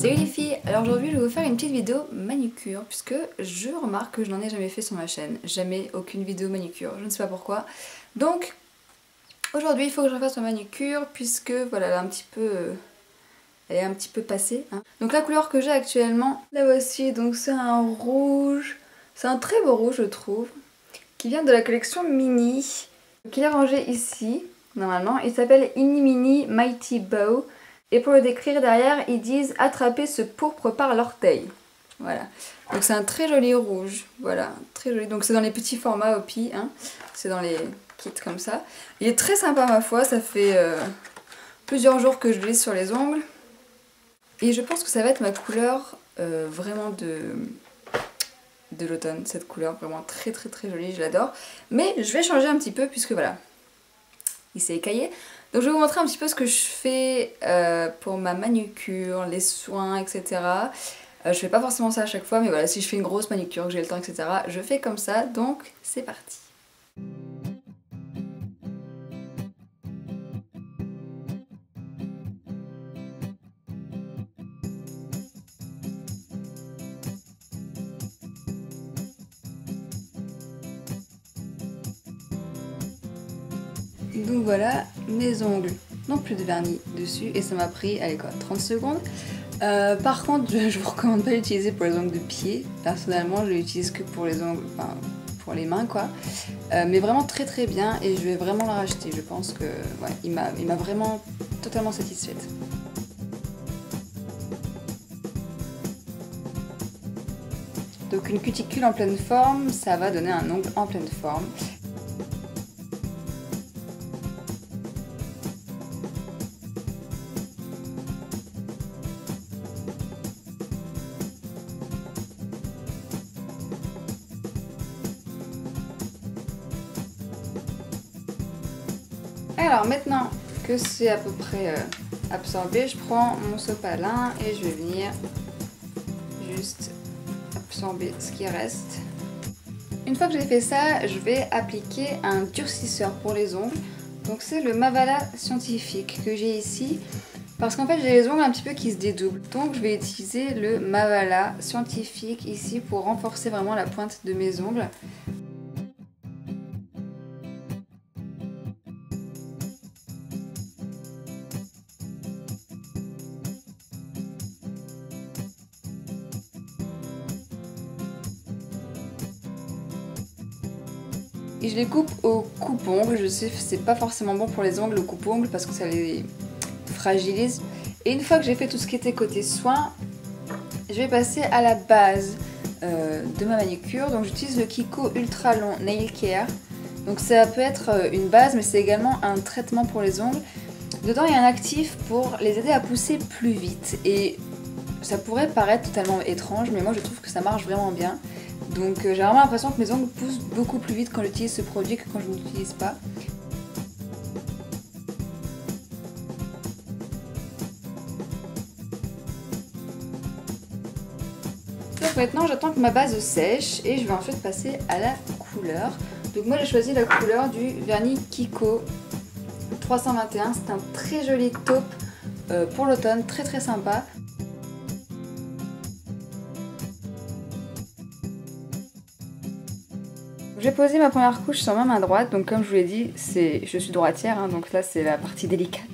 Salut les filles, alors aujourd'hui je vais vous faire une petite vidéo manucure puisque je remarque que je n'en ai jamais fait sur ma chaîne, jamais aucune vidéo manucure, je ne sais pas pourquoi. Donc aujourd'hui il faut que je refasse ma manucure puisque voilà elle est un petit peu passée. Hein. Donc la couleur que j'ai actuellement, la voici, donc c'est un rouge, c'est un très beau rouge je trouve, qui vient de la collection Mini, qui est rangé ici normalement, il s'appelle Inni Mini Mighty Bow. Et pour le décrire derrière, ils disent « Attraper ce pourpre par l'orteil ». Voilà. Donc c'est un très joli rouge. Voilà, très joli. Donc c'est dans les petits formats OPI, hein. C'est dans les kits comme ça. Il est très sympa ma foi, ça fait plusieurs jours que je glisse sur les ongles. Et je pense que ça va être ma couleur vraiment de l'automne. Cette couleur vraiment très jolie, je l'adore. Mais je vais changer un petit peu puisque voilà, il s'est écaillé. Donc je vais vous montrer un petit peu ce que je fais pour ma manucure, les soins, etc. Je fais pas forcément ça à chaque fois, mais voilà, si je fais une grosse manucure, que j'ai le temps, etc. je fais comme ça, donc c'est parti. Donc voilà, mes ongles n'ont plus de vernis dessus et ça m'a pris, allez quoi, 30 secondes. Par contre, je vous recommande pas l'utiliser pour les ongles de pied. Personnellement, je l'utilise que pour les ongles, enfin pour les mains quoi. Mais vraiment très bien et je vais vraiment la racheter. Je pense que ouais, il m'a vraiment totalement satisfaite. Donc une cuticule en pleine forme, ça va donner un ongle en pleine forme. Alors maintenant que c'est à peu près absorbé, je prends mon sopalin et je vais venir juste absorber ce qui reste. Une fois que j'ai fait ça, je vais appliquer un durcisseur pour les ongles. Donc c'est le Mavala Scientifique que j'ai ici. Parce qu'en fait j'ai les ongles un petit peu qui se dédoublent. Donc je vais utiliser le Mavala Scientifique ici pour renforcer vraiment la pointe de mes ongles. Et je les coupe au coupe-ongles. Je sais que c'est pas forcément bon pour les ongles au coupe-ongles parce que ça les fragilise. Et une fois que j'ai fait tout ce qui était côté soin, je vais passer à la base de ma manucure. Donc j'utilise le Kiko Ultra Long Nail Care. Donc ça peut être une base mais c'est également un traitement pour les ongles. Dedans il y a un actif pour les aider à pousser plus vite. Et ça pourrait paraître totalement étrange mais moi je trouve que ça marche vraiment bien. Donc j'ai vraiment l'impression que mes ongles poussent beaucoup plus vite quand j'utilise ce produit que quand je ne l'utilise pas. Donc maintenant j'attends que ma base sèche et je vais ensuite passer à la couleur. Donc moi j'ai choisi la couleur du vernis Kiko 321. C'est un très joli taupe pour l'automne, très sympa. J'ai posé ma première couche sur ma main droite, donc comme je vous l'ai dit, je suis droitière, hein, donc là c'est la partie délicate.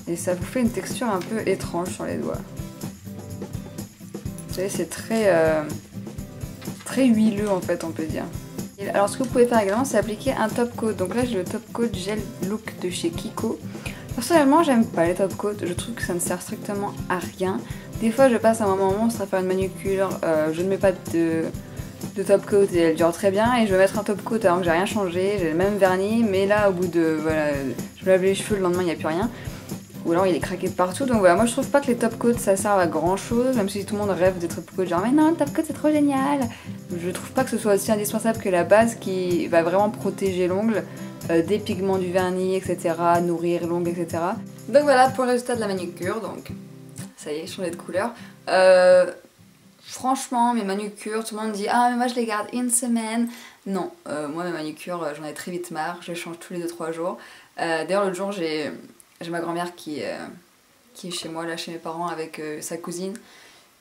Et ça vous fait une texture un peu étrange sur les doigts. Vous savez, c'est très huileux en fait, on peut dire. Et alors ce que vous pouvez faire également, c'est appliquer un top coat. Donc là j'ai le top coat gel look de chez Kiko. Personnellement j'aime pas les top coats, je trouve que ça ne sert strictement à rien. Des fois je passe un moment monstre à faire une manucure, je ne mets pas de top coat et elle dure très bien, et je vais mettre un top coat alors que j'ai rien changé, j'ai le même vernis, mais là au bout de, voilà, je me lave les cheveux, le lendemain il n'y a plus rien. ou alors il est craqué de partout. Donc voilà, moi je trouve pas que les top coats ça serve à grand chose, même si tout le monde rêve d'être top coat, genre mais non le top coat c'est trop génial. Je trouve pas que ce soit aussi indispensable que la base qui va vraiment protéger l'ongle des pigments du vernis, etc., nourrir l'ongle, etc. Donc voilà pour le résultat de la manucure. Donc ça y est, changé de couleur. Franchement, mes manucures, tout le monde dit ah mais moi je les garde une semaine. Non, moi mes manucures j'en ai très vite marre, je les change tous les 2-3 jours. D'ailleurs l'autre jour j'ai ma grand-mère qui est chez moi, là chez mes parents avec sa cousine.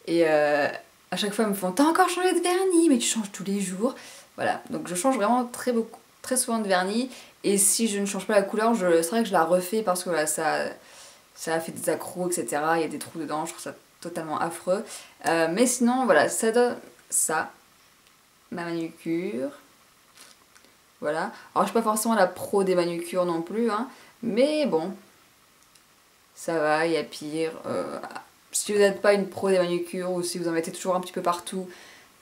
Et à chaque fois ils me font t'as encore changé de vernis, mais tu changes tous les jours. Voilà, donc je change vraiment très souvent de vernis. Et si je ne change pas la couleur, c'est vrai que je la refais parce que voilà, ça a fait des accros, etc. Il y a des trous dedans, je trouve ça totalement affreux. Mais sinon, voilà, ça donne ça, ma manucure. Voilà. Alors, je suis pas forcément la pro des manucures non plus, hein, mais bon, ça va, il y a pire. Si vous n'êtes pas une pro des manucures ou si vous en mettez toujours un petit peu partout,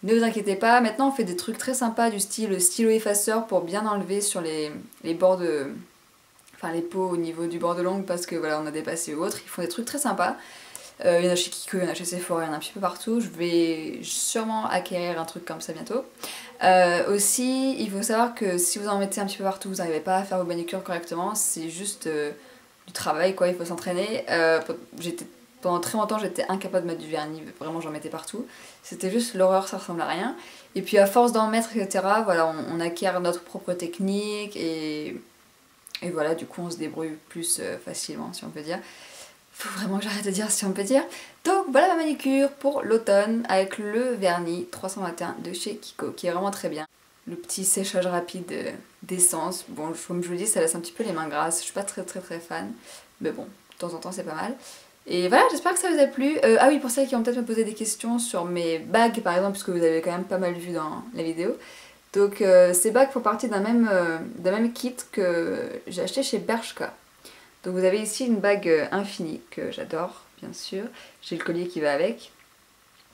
ne vous inquiétez pas. Maintenant, on fait des trucs très sympas du style stylo effaceur pour bien enlever sur les bords de... Enfin, les peaux au niveau du bord de l'ongle parce que voilà, on a dépassé ou autre. Ils font des trucs très sympas. Il y en a chez Kiko, il y en a chez Sephora, il y en a un petit peu partout. Je vais sûrement acquérir un truc comme ça bientôt. Aussi, il faut savoir que si vous en mettez un petit peu partout, vous n'arrivez pas à faire vos manucures correctement. C'est juste du travail, quoi, il faut s'entraîner. Pendant très longtemps, j'étais incapable de mettre du vernis, vraiment j'en mettais partout. C'était juste l'horreur, ça ressemble à rien. Et puis à force d'en mettre, etc., voilà, on acquiert notre propre technique et voilà, du coup on se débrouille plus facilement, si on peut dire. Faut vraiment que j'arrête de dire si on peut dire. Donc voilà ma manucure pour l'automne avec le vernis 321 de chez Kiko qui est vraiment très bien. Le petit séchage rapide d'essence, bon comme je vous le dis ça laisse un petit peu les mains grasses, je suis pas très fan, mais bon de temps en temps c'est pas mal. Et voilà, j'espère que ça vous a plu. Ah oui, pour celles qui vont peut-être me poser des questions sur mes bagues par exemple, puisque vous avez quand même pas mal vu dans la vidéo. Donc ces bagues font partie d'un même kit que j'ai acheté chez Bershka. Donc vous avez ici une bague infinie que j'adore, bien sûr. J'ai le collier qui va avec,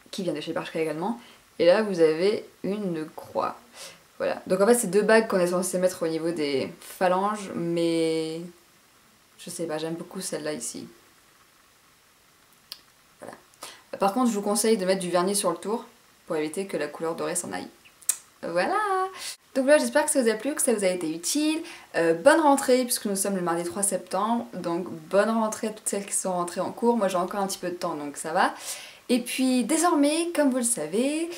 qui vient de chez Bershka également. Et là vous avez une croix. Voilà. Donc en fait c'est deux bagues qu'on est censé mettre au niveau des phalanges, mais je sais pas, j'aime beaucoup celle-là ici. Voilà. Par contre je vous conseille de mettre du vernis sur le tour pour éviter que la couleur dorée s'en aille. Voilà. Donc voilà, j'espère que ça vous a plu, que ça vous a été utile. Bonne rentrée puisque nous sommes le mardi 3 septembre. Donc bonne rentrée à toutes celles qui sont rentrées en cours. Moi j'ai encore un petit peu de temps donc ça va. Et puis désormais, comme vous le savez,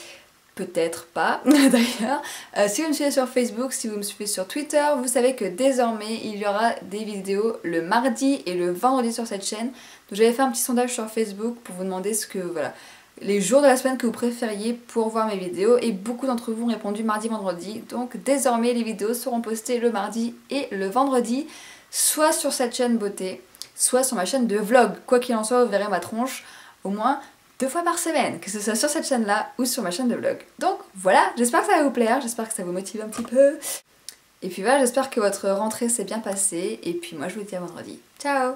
peut-être pas d'ailleurs, si vous me suivez sur Facebook, si vous me suivez sur Twitter, vous savez que désormais il y aura des vidéos le mardi et le vendredi sur cette chaîne. Donc j'avais fait un petit sondage sur Facebook pour vous demander ce que, voilà, les jours de la semaine que vous préfériez pour voir mes vidéos et beaucoup d'entre vous ont répondu mardi-vendredi. Donc désormais les vidéos seront postées le mardi et le vendredi, soit sur cette chaîne beauté, soit sur ma chaîne de vlog. Quoi qu'il en soit, vous verrez ma tronche au moins 2 fois par semaine, que ce soit sur cette chaîne-là ou sur ma chaîne de vlog. Donc voilà, j'espère que ça va vous plaire, j'espère que ça vous motive un petit peu. Et puis voilà, j'espère que votre rentrée s'est bien passée et puis moi je vous dis à vendredi. Ciao!